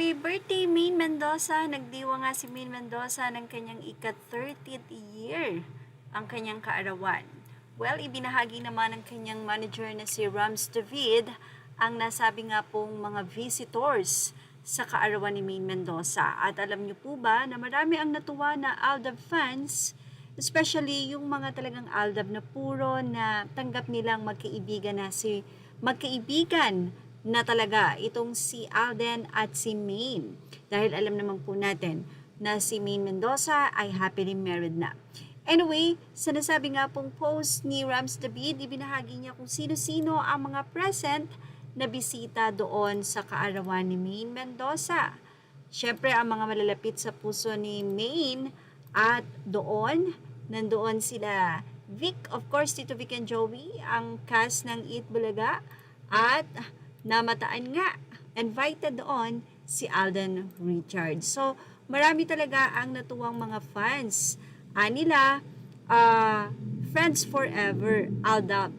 Happy birthday, Maine Mendoza! Nagdiwa nga si Maine Mendoza ng kanyang ika-30th year, ang kanyang kaarawan. Well, ibinahagi naman ng kanyang manager na si Rams David ang nasabi nga pong mga visitors sa kaarawan ni Maine Mendoza. At alam niyo po ba na marami ang natuwa na Aldab fans, especially yung mga talagang Aldab na puro na tanggap nilang magkaibigan na talaga itong si Alden at si Maine. Dahil alam naman po natin na si Maine Mendoza ay happily married na. Anyway, sa nasabi nga pong post ni Rams David, ibinahagi niya kung sino-sino ang mga present na bisita doon sa kaarawan ni Maine Mendoza. Siyempre, ang mga malalapit sa puso ni Maine at nandoon sila Vic, of course, Tito Vic and Joey, ang cast ng Eat Bulaga, at namataan nga, invited doon si Alden Richards. So, marami talaga ang natuwang mga fans. Friends forever, Aldab.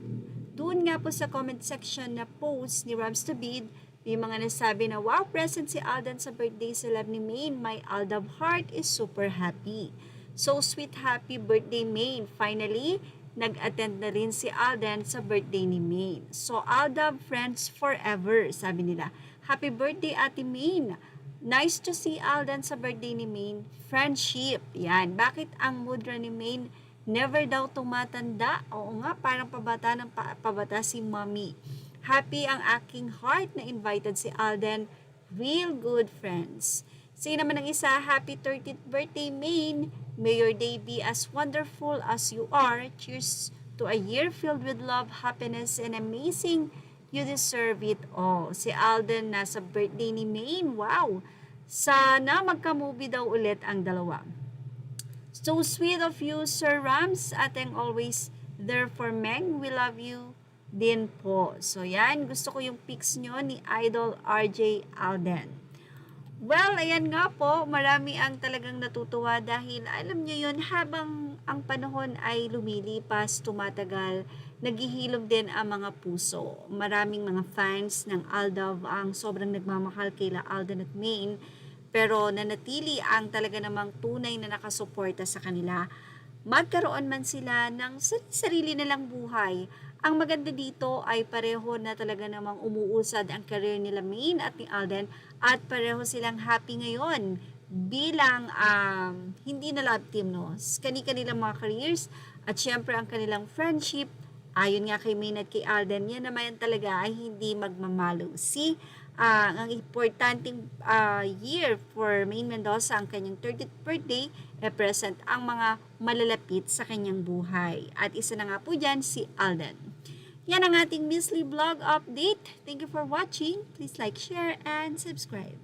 Doon nga po sa comment section na post ni Rams David, may mga nasabi na, wow, present si Alden sa birthday celeb ni Maine. My Aldab heart is super happy. So sweet, happy birthday, Maine. Finally, nag-attend na rin si Alden sa birthday ni Maine. So, Aldab friends forever, sabi nila. Happy birthday, Ate Maine. Nice to see Alden sa birthday ni Maine. Friendship. Yan. Bakit ang mudra ni Maine never daw tumatanda? Oo nga, parang pabata si Mommy. Happy ang aking heart na invited si Alden. Real good friends. Sige naman ang isa, happy 30th birthday, Maine. May your day be as wonderful as you are. Cheers to a year filled with love, happiness, and amazing. You deserve it all. Si Alden nasa birthday ni Maine. Wow! Sana magka-movie daw ulit ang dalawa. So sweet of you, Sir Rams. Ateng always there for Meng. We love you din po. So yan, gusto ko yung pics nyo ni Idol RJ Alden. Well, ayan nga po, marami ang talagang natutuwa dahil alam nyo yun, habang ang panahon ay lumilipas, tumatagal, naghihilom din ang mga puso. Maraming mga fans ng Aldab ang sobrang nagmamahal kila Alden at Maine, pero nanatili ang talaga namang tunay na nakasuporta sa kanila. Magkaroon man sila ng sarili nilang buhay. Ang maganda dito ay pareho na talaga namang umuusad ang career nila Maine at ni Alden at pareho silang happy ngayon bilang hindi na love team, no? Kani-kanilang mga careers at syempre ang kanilang friendship, ayon nga kay Maine at kay Alden, yan naman talaga ay hindi magmamalo. Ang importanteng year for Maine Mendoza, ang kanyang 30th birthday, present ang mga malalapit sa kanyang buhay. At isa na nga po dyan, si Alden. Yan ang ating Miss Lee Vlog update. Thank you for watching. Please like, share, and subscribe.